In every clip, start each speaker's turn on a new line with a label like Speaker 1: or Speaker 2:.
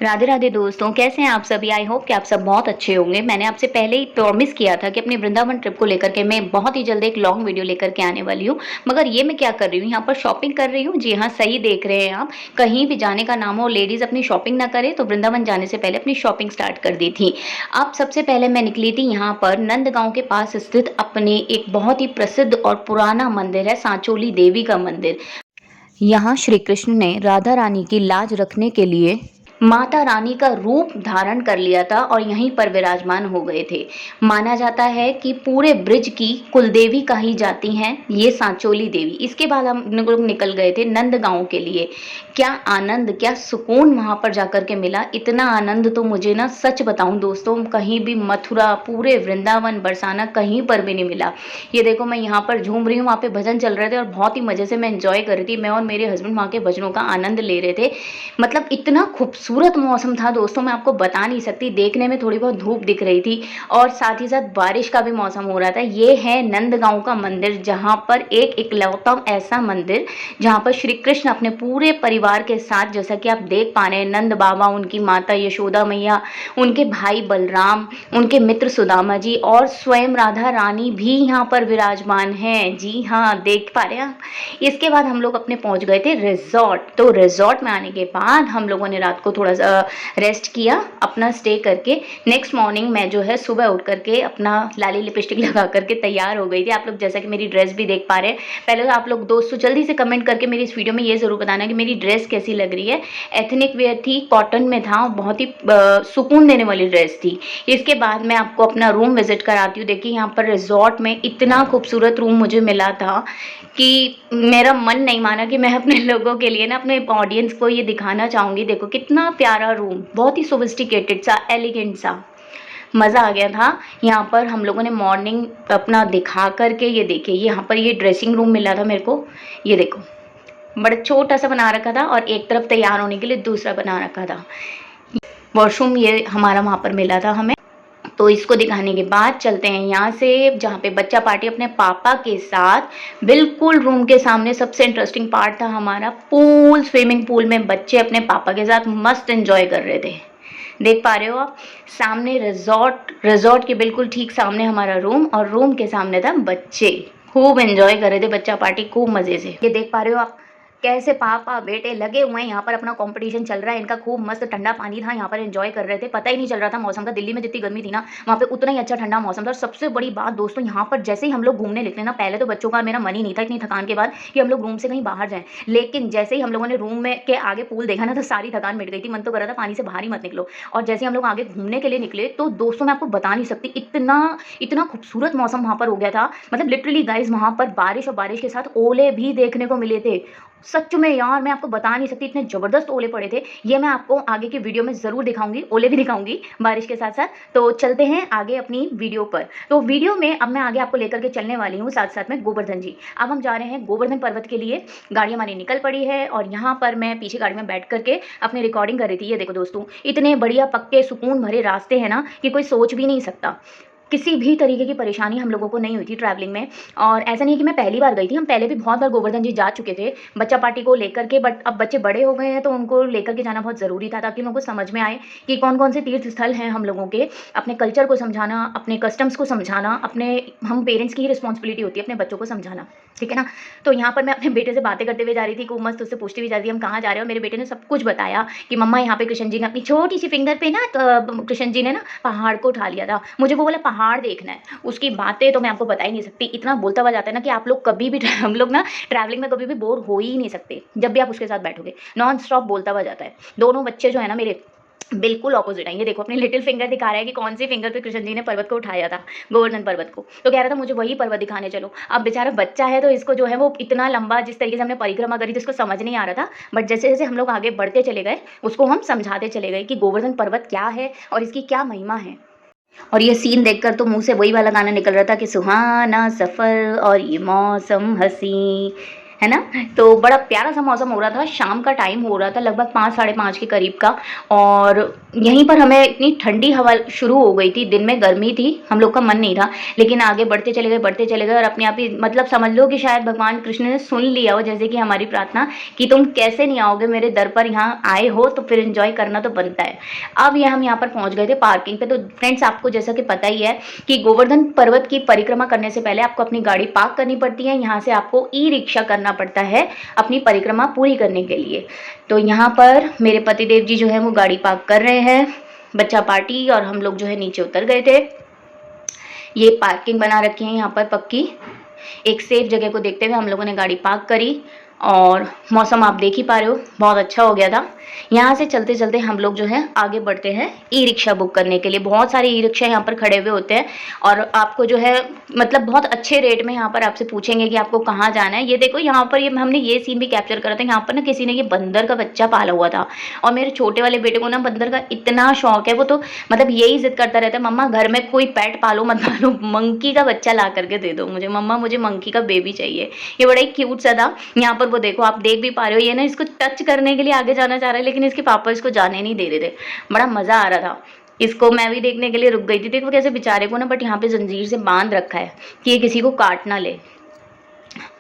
Speaker 1: राधे राधे दोस्तों, कैसे हैं आप सभी। आई होप कि आप सब बहुत अच्छे होंगे। मैंने आपसे पहले ही प्रॉमिस किया था कि अपनी वृंदावन ट्रिप को लेकर के मैं बहुत ही जल्द एक लॉन्ग वीडियो लेकर के आने वाली हूँ। मगर ये मैं क्या कर रही हूँ, यहाँ पर शॉपिंग कर रही हूँ। जी हाँ, सही देख रहे हैं आप। कहीं भी जाने का नाम हो, लेडीज अपनी शॉपिंग ना करे तो वृंदावन जाने से पहले अपनी शॉपिंग स्टार्ट कर दी थी। अब सबसे पहले मैं निकली थी यहाँ पर नंदगांव के पास स्थित अपने एक बहुत ही प्रसिद्ध और पुराना मंदिर है, सांचोली देवी का मंदिर। यहाँ श्री कृष्ण ने राधा रानी की लाज रखने के लिए माता रानी का रूप धारण कर लिया था और यहीं पर विराजमान हो गए थे। माना जाता है कि पूरे ब्रिज की कुलदेवी कही जाती हैं ये सांचोली देवी। इसके बाद हम लोग निकल गए थे नंदगांव के लिए। क्या आनंद, क्या सुकून वहां पर जाकर के मिला। इतना आनंद तो मुझे ना, सच बताऊं दोस्तों, कहीं भी मथुरा, पूरे वृंदावन, बरसाना कहीं पर भी नहीं मिला। ये देखो, मैं यहाँ पर झूम रही हूँ, वहाँ पे भजन चल रहे थे और बहुत ही मजे से मैं एंजॉय कर रही थी। मैं और मेरे हस्बैंड वहाँ के भजनों का आनंद ले रहे थे। मतलब इतना खूबसूरत मौसम था दोस्तों, मैं आपको बता नहीं सकती। देखने में थोड़ी बहुत धूप दिख रही थी और साथ ही साथ बारिश का भी मौसम हो रहा था। ये है नंदगांव का मंदिर, जहाँ पर एक इकलौता ऐसा मंदिर जहाँ पर श्री कृष्ण अपने पूरे परिवार के साथ, जैसा कि आप देख पा रहे हैं, नंद बाबा, उनकी माता यशोदा मैया, उनके भाई बलराम, उनके मित्र सुदामा जी और स्वयं राधा रानी भी यहाँ पर विराजमान हैं। जी हाँ, देख पा रहे हैं आप। इसके बाद हम लोग अपने पहुंच गए थे रिजॉर्ट। तो रिजॉर्ट में आने के बाद हम लोगों ने रात को थोड़ा सा रेस्ट किया, अपना स्टे करके। नेक्स्ट मॉर्निंग मैं जो है सुबह उठ करके अपना लाली लिपस्टिक लगा करके तैयार हो गई थी। आप लोग जैसा कि मेरी ड्रेस भी देख पा रहे हैं। पहले तो आप लोग दोस्तों जल्दी से कमेंट करके मेरी इस वीडियो में ये जरूर बताना कि मेरी ड्रेस कैसी लग रही है। एथनिक वेयर थी, कॉटन में था, बहुत ही सुकून देने वाली ड्रेस थी। इसके बाद मैं आपको अपना रूम विजिट कराती हूँ। देखिए, यहाँ पर रिजॉर्ट में इतना खूबसूरत रूम मुझे मिला था कि मेरा मन नहीं माना कि मैं अपने लोगों के लिए ना, अपने ऑडियंस को ये दिखाना चाहूँगी। देखो कितना प्यारा रूम, बहुत ही सोफिस्टिकेटेड सा, एलिगेंट सा, मज़ा आ गया था। यहाँ पर हम लोगों ने मॉर्निंग अपना दिखा करके, ये देखिए यहाँ पर ये ड्रेसिंग रूम मिला था मेरे को। ये देखो, बड़ा छोटा सा बना रखा था और एक तरफ तैयार होने के लिए दूसरा बना रखा था। वॉशरूम ये हमारा वहाँ पर मिला था हमें। तो इसको दिखाने के बाद चलते हैं यहाँ से, जहाँ पे बच्चा पार्टी अपने पापा के साथ। बिल्कुल रूम के सामने सबसे इंटरेस्टिंग पार्ट था हमारा पूल। स्विमिंग पूल में बच्चे अपने पापा के साथ मस्त एंजॉय कर रहे थे। देख पा रहे हो आप, सामने रिजॉर्ट के बिल्कुल ठीक सामने हमारा रूम और रूम के सामने था बच्चे। खूब एंजॉय कर रहे थे बच्चा पार्टी, खूब मजे से। ये देख पा रहे हो आप कैसे पापा बेटे लगे हुए हैं। यहाँ पर अपना कंपटीशन चल रहा है इनका। खूब मस्त ठंडा पानी था, यहाँ पर एंजॉय कर रहे थे। पता ही नहीं चल रहा था मौसम का। दिल्ली में जितनी गर्मी थी ना, वहाँ पे उतना ही अच्छा ठंडा मौसम था। और सबसे बड़ी बात दोस्तों, यहाँ पर जैसे ही हम लोग घूमने निकले ना, पहले तो बच्चों का मेरा मन ही नहीं था इतनी थकान के बाद कि हम लोग रूम से कहीं बाहर जाएं। लेकिन जैसे ही हम लोगों ने रूम में के आगे पूल देखा ना, तो सारी थकान मिट गई थी। मन तो कर रहा था पानी से बाहर ही मत निकलो। और जैसे ही हम लोग आगे घूमने के लिए निकले, तो दोस्तों मैं आपको बता नहीं सकती, इतना इतना खूबसूरत मौसम वहाँ पर हो गया था। मतलब लिटरली गाइज, वहाँ पर बारिश और बारिश के साथ ओले भी देखने को मिले थे। सच में यार, मैं आपको बता नहीं सकती, इतने ज़बरदस्त ओले पड़े थे। ये मैं आपको आगे की वीडियो में ज़रूर दिखाऊंगी, ओले भी दिखाऊंगी बारिश के साथ साथ। तो चलते हैं आगे अपनी वीडियो पर। तो वीडियो में अब मैं आगे आपको लेकर के चलने वाली हूँ साथ साथ में गोवर्धन जी। अब हम जा रहे हैं गोवर्धन पर्वत के लिए। गाड़ी हमारी निकल पड़ी है और यहाँ पर मैं पीछे गाड़ी में बैठ करके अपनी रिकॉर्डिंग कर रही थी। ये देखो दोस्तों, इतने बढ़िया पक्के सुकून भरे रास्ते हैं ना कि कोई सोच भी नहीं सकता। किसी भी तरीके की परेशानी हम लोगों को नहीं हुई थी ट्रैवलिंग में। और ऐसा नहीं कि मैं पहली बार गई थी, हम पहले भी बहुत बार गोवर्धन जी जा चुके थे बच्चा पार्टी को लेकर के। बट अब बच्चे बड़े हो गए हैं तो उनको लेकर के जाना बहुत ज़रूरी था, ताकि उनको समझ में आए कि कौन कौन से तीर्थ स्थल हैं हम लोगों के। अपने कल्चर को समझाना, अपने कस्टम्स को समझाना, हम पेरेंट्स की ही रिस्पॉन्सिबिलिटी होती है अपने बच्चों को समझाना, ठीक है ना। तो यहाँ पर मैं अपने बेटे से बातें करते हुए जा रही थी, खूब मस्त उससे पूछती हुई जा रही थी हम कहाँ जा रहे हो। मेरे बेटे ने सब कुछ बताया कि मम्मा यहाँ पे कृष्ण जी ने अपनी छोटी सी फिंगर पे ना, तो कृष्ण जी ने ना पहाड़ को उठा लिया था। मुझे वो बोला पहाड़ देखना है। उसकी बातें तो मैं आपको बता ही नहीं सकती। इतना बोलता हुआ जाता है ना कि आप लोग कभी भी हम लोग ना ट्रैवलिंग में कभी भी बोर हो ही नहीं सकते। जब भी आप उसके साथ बैठोगे, नॉन स्टॉप बोलता हुआ जाता है। दोनों बच्चे जो है ना मेरे, बिल्कुल ऑपोजिट है। ये देखो, अपनी लिटिल फिंगर दिखा रहा है कि कौन सी फिंगर पे कृष्ण जी ने पर्वत को उठाया था, गोवर्धन पर्वत को। तो कह रहा था मुझे वही पर्वत दिखाने चलो। अब बेचारा बच्चा है तो इसको जो है वो इतना लंबा, जिस तरीके से हमने परिक्रमा करी थी, उसको समझ नहीं आ रहा था। बट जैसे जैसे हम लोग आगे बढ़ते चले गए, उसको हम समझाते चले गए कि गोवर्धन पर्वत क्या है और इसकी क्या महिमा है। और ये सीन देखकर तो मुंह से वही वाला गाना निकल रहा था कि सुहाना सफ़र और ये मौसम हसी, है ना? तो बड़ा प्यारा-सा मौसम हो रहा था, शाम का टाइम हो रहा था लगभग 5 साढ़े 5 के करीब का और यहीं पर हमें इतनी ठंडी हवा शुरू हो गई थी, दिन में गर्मी थी, हम लोग का मन नहीं था, लेकिन आगे बढ़ते चले गए और अपने आप ही मतलब समझ लो कि शायद भगवान कृष्ण ने सुन लिया हो जैसे कि हमारी प्रार्थना कि तुम कैसे नहीं आओगे मेरे दर पर, यहाँ आए हो तो फिर एंजॉय करना तो बनता है। अब ये हम यहाँ पर पहुँच गए थे पार्किंग पे। तो फ्रेंड्स आपको जैसा कि पता ही है कि गोवर्धन पर्वत की परिक्रमा करने से पहले आपको अपनी गाड़ी पार्क करनी पड़ती है, यहाँ से आपको ई रिक्शा करना पड़ता है अपनी परिक्रमा पूरी करने के लिए। तो यहाँ पर मेरे पतिदेव जी जो है वो गाड़ी पार्क कर रहे हैं, बच्चा पार्टी और हम लोग जो है नीचे उतर गए थे। ये पार्किंग बना रखी है यहाँ पर पक्की, एक सेफ जगह को देखते हुए हम लोगों ने गाड़ी पार्क करी और मौसम आप देख ही पा रहे हो बहुत अच्छा हो गया था। यहाँ से चलते चलते हम लोग जो है आगे बढ़ते हैं ई रिक्शा बुक करने के लिए। बहुत सारे ई रिक्शा यहाँ पर खड़े हुए होते हैं और आपको जो है मतलब बहुत अच्छे रेट में यहाँ पर आपसे पूछेंगे कि आपको कहाँ जाना है। ये देखो यहाँ पर ये हमने ये सीन भी कैप्चर करा था। यहाँ पर ना किसी ने ये बंदर का बच्चा पाला हुआ था और मेरे छोटे वाले बेटे को ना बंदर का इतना शौक है, वो तो मतलब यही जिद करता रहता है, मम्मा घर में कोई पेट पालो मत पालो, मंकी का बच्चा ला करके दे दो मुझे, मम्मा मुझे मंकी का बेबी चाहिए। ये बड़ा ही क्यूट सा था। यहाँ पर वो देखो आप देख भी पा रहे हो, ये ना इसको टच करने के लिए आगे जाना चाह रहा है लेकिन इसके पापा इसको जाने नहीं दे रहे थे। बड़ा मजा आ रहा था, इसको मैं भी देखने के लिए रुक गई थी। देखो कैसे बेचारे को ना बट यहाँ पे जंजीर से बांध रखा है कि ये किसी को काट ना ले।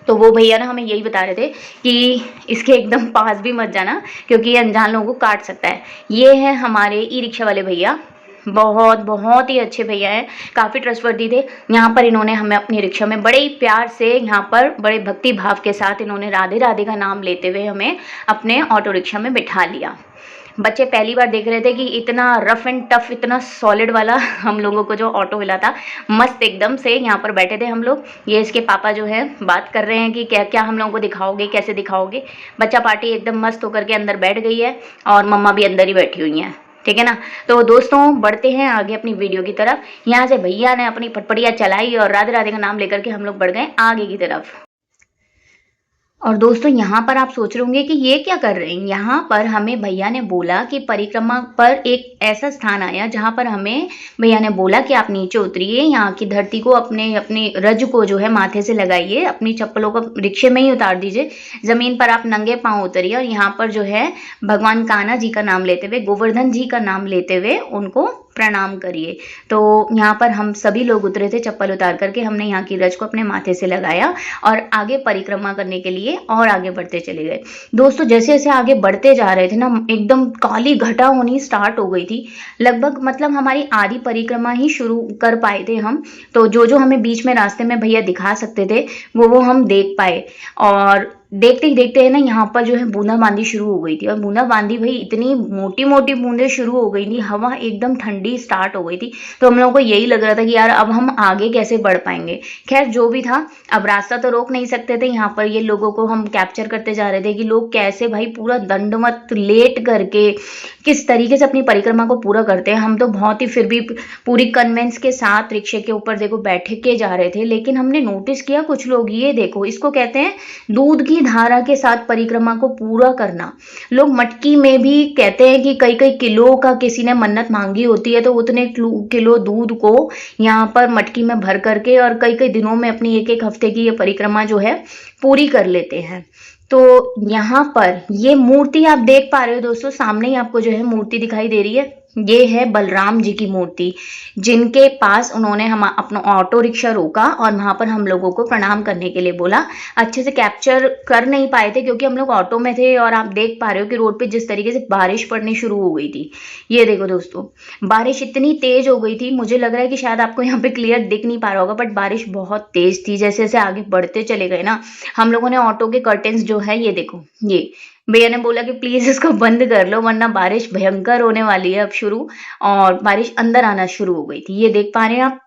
Speaker 1: तो वो भैया ना हमें यही बता रहे थे कि इसके एकदम पास भी मत जाना क्योंकि ये अनजान लोगों को काट सकता है। ये है हमारे ई रिक्शा वाले भैया, बहुत बहुत ही अच्छे भैया हैं, काफ़ी ट्रस्टवर्दी थे। यहाँ पर इन्होंने हमें अपनी रिक्शा में बड़े ही प्यार से यहाँ पर बड़े भक्ति भाव के साथ इन्होंने राधे राधे का नाम लेते हुए हमें अपने ऑटो रिक्शा में बिठा लिया। बच्चे पहली बार देख रहे थे कि इतना रफ एंड टफ, इतना सॉलिड वाला हम लोगों को जो ऑटो मिला था, मस्त एकदम से। यहाँ पर बैठे थे हम लोग, ये इसके पापा जो है बात कर रहे हैं कि क्या क्या हम लोगों को दिखाओगे, कैसे दिखाओगे। बच्चा पार्टी एकदम मस्त होकर के अंदर बैठ गई है और मम्मा भी अंदर ही बैठी हुई हैं, ठीक है ना। तो दोस्तों बढ़ते हैं आगे अपनी वीडियो की तरफ। यहाँ से भैया ने अपनी पटपटिया चलाई और राधे राधे का नाम लेकर के हम लोग बढ़ गए आगे की तरफ। और दोस्तों यहाँ पर आप सोच रहे होंगे कि ये क्या कर रहे हैं। यहाँ पर हमें भैया ने बोला कि परिक्रमा पर एक ऐसा स्थान आया जहाँ पर हमें भैया ने बोला कि आप नीचे उतरिए, यहाँ की धरती को अपने रज को जो है माथे से लगाइए, अपनी चप्पलों को रिक्शे में ही उतार दीजिए, जमीन पर आप नंगे पांव उतरिए और यहाँ पर जो है भगवान कान्हा जी का नाम लेते हुए, गोवर्धन जी का नाम लेते हुए उनको प्रणाम करिए। तो यहाँ पर हम सभी लोग उतरे थे चप्पल उतार करके, हमने यहाँ की रज को अपने माथे से लगाया और आगे परिक्रमा करने के लिए और आगे बढ़ते चले गए। दोस्तों जैसे जैसे आगे बढ़ते जा रहे थे ना, एकदम काली घटा होनी स्टार्ट हो गई थी। लगभग मतलब हमारी आधी परिक्रमा ही शुरू कर पाए थे हम। तो जो जो हमें बीच में रास्ते में भैया दिखा सकते थे वो हम देख पाए। और देखते ही देखते है ना यहाँ पर जो है बूंदाबांदी शुरू हो गई थी और बूंदाबांदी भाई इतनी मोटी मोटी बूंदें शुरू हो गई थी, हवा एकदम ठंडी स्टार्ट हो गई थी। तो हम लोगों को यही लग रहा था कि यार अब हम आगे कैसे बढ़ पाएंगे। खैर जो भी था, अब रास्ता तो रोक नहीं सकते थे। यहाँ पर ये लोगों को हम कैप्चर करते जा रहे थे कि लोग कैसे भाई पूरा दंडवत लेट करके किस तरीके से अपनी परिक्रमा को पूरा करते हैं। हम तो बहुत ही फिर भी पूरी कन्वेंस के साथ रिक्शे के ऊपर देखो बैठे के जा रहे थे, लेकिन हमने नोटिस किया कुछ लोग, ये देखो इसको कहते हैं दूध की धारा के साथ परिक्रमा को पूरा करना। लोग मटकी में भी कहते हैं कि कई कई किलो का किसी ने मन्नत मांगी होती है तो उतने किलो दूध को यहाँ पर मटकी में भर करके और कई कई दिनों में अपनी एक एक हफ्ते की ये परिक्रमा जो है पूरी कर लेते हैं। तो यहाँ पर ये मूर्ति आप देख पा रहे हो दोस्तों, सामने ही आपको जो है मूर्ति दिखाई दे रही है, ये है बलराम जी की मूर्ति, जिनके पास उन्होंने हम अपना ऑटो रिक्शा रोका और वहां पर हम लोगों को प्रणाम करने के लिए बोला। अच्छे से कैप्चर कर नहीं पाए थे क्योंकि हम लोग ऑटो में थे और आप देख पा रहे हो कि रोड पे जिस तरीके से बारिश पड़नी शुरू हो गई थी। ये देखो दोस्तों, बारिश इतनी तेज हो गई थी, मुझे लग रहा है कि शायद आपको यहाँ पे क्लियर दिख नहीं पा रहा होगा, बट बारिश बहुत तेज थी। जैसे जैसे आगे बढ़ते चले गए ना, हम लोगों ने ऑटो के कर्टेन्स जो है, ये देखो, ये भैया ने बोला कि प्लीज इसको बंद कर लो वरना बारिश भयंकर होने वाली है अब शुरू, और बारिश अंदर आना शुरू हो गई थी। ये देख पा रहे हैं आप,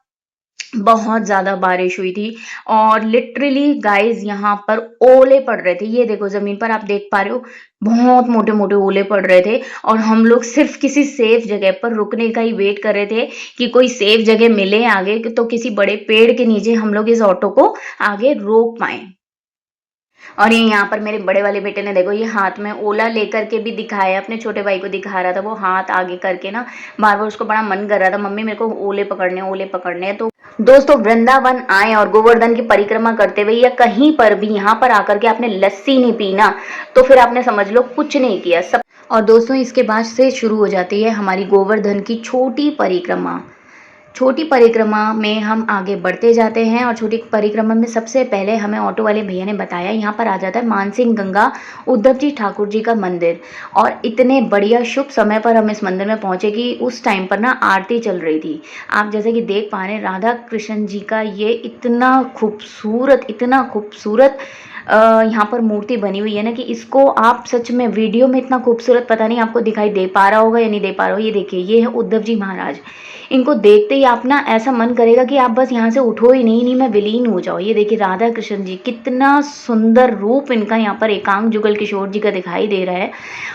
Speaker 1: बहुत ज्यादा बारिश हुई थी और लिटरली गाइस यहाँ पर ओले पड़ रहे थे। ये देखो जमीन पर आप देख पा रहे हो, बहुत मोटे मोटे ओले पड़ रहे थे और हम लोग सिर्फ किसी सेफ जगह पर रुकने का ही वेट कर रहे थे कि कोई सेफ जगह मिले आगे, तो किसी बड़े पेड़ के नीचे हम लोग इस ऑटो को आगे रोक पाए। और ये यहाँ पर मेरे बड़े वाले बेटे ने देखो ये हाथ में ओला लेकर के भी दिखाया, अपने छोटे भाई को दिखा रहा था, वो हाथ आगे करके ना बार बार उसको बड़ा मन कर रहा था, मम्मी मेरे को ओले पकड़ने हैं। तो दोस्तों वृंदावन आए और गोवर्धन की परिक्रमा करते हुए या कहीं पर भी यहाँ पर आकर के आपने लस्सी नहीं पी ना, तो फिर आपने समझ लो कुछ नहीं किया सब। और दोस्तों इसके बाद से शुरू हो जाती है हमारी गोवर्धन की छोटी परिक्रमा। छोटी परिक्रमा में हम आगे बढ़ते जाते हैं और छोटी परिक्रमा में सबसे पहले हमें ऑटो वाले भैया ने बताया यहाँ पर आ जाता है मानसिंह गंगा उद्धव जी ठाकुर जी का मंदिर। और इतने बढ़िया शुभ समय पर हम इस मंदिर में पहुँचे कि उस टाइम पर ना आरती चल रही थी। आप जैसे कि देख पा रहे हैं राधा कृष्ण जी का ये इतना खूबसूरत यहाँ पर मूर्ति बनी हुई है ना कि इसको आप सच में वीडियो में इतना खूबसूरत पता नहीं आपको दिखाई दे पा रहा होगा या नहीं दे पा रहा हो। ये देखिए ये है उद्धव जी महाराज। इनको देखते ही आप ना ऐसा मन करेगा कि आप बस यहाँ से उठो ही नहीं मैं विलीन हो जाओ। ये देखिए राधा कृष्ण जी कितना सुंदर रूप इनका यहाँ पर एकांक जुगल किशोर जी का दिखाई दे रहा है।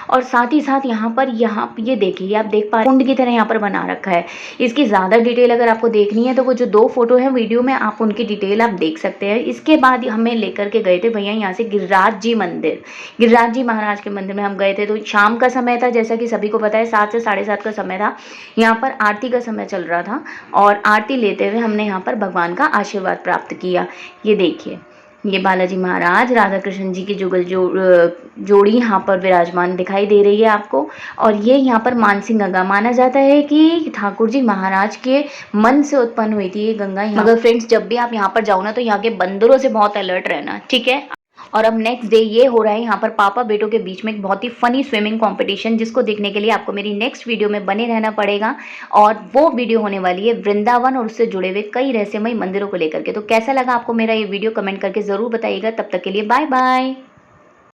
Speaker 1: और साथ ही साथ यहाँ ये देखिए आप देख पा रहे हैं कुंड की तरह यहाँ पर बना रखा है। इसकी ज़्यादा डिटेल अगर आपको देखनी है तो वो जो 2 फोटो है वीडियो में आप उनकी डिटेल आप देख सकते हैं। इसके बाद हमें लेकर के गए थे भैया यहाँ से गिरिराज जी मंदिर। गिरिराज जी महाराज के मंदिर में हम गए थे। तो शाम का समय था जैसा कि सभी को पता है 7 से 7:30 का समय था। यहाँ पर आरती का समय चल रहा था और आरती लेते हुए हमने यहाँ पर भगवान का आशीर्वाद प्राप्त किया। ये देखिए ये बालाजी महाराज राधा कृष्ण जी की जोड़ी यहाँ पर विराजमान दिखाई दे रही है आपको। और ये यहाँ पर मानसिंह गंगा माना जाता है कि ठाकुर जी महाराज के मन से उत्पन्न हुई थी ये गंगा। मगर फ्रेंड्स जब भी आप यहाँ पर जाओ ना तो यहाँ के बंदरों से बहुत अलर्ट रहना, ठीक है। और अब नेक्स्ट डे ये हो रहा है यहाँ पर पापा बेटों के बीच में एक बहुत ही फनी स्विमिंग कंपटीशन, जिसको देखने के लिए आपको मेरी नेक्स्ट वीडियो में बने रहना पड़ेगा। और वो वीडियो होने वाली है वृंदावन और उससे जुड़े हुए कई रहस्यमय मंदिरों को लेकर के। तो कैसा लगा आपको मेरा ये वीडियो कमेंट करके ज़रूर बताइएगा। तब तक के लिए बाय बाय।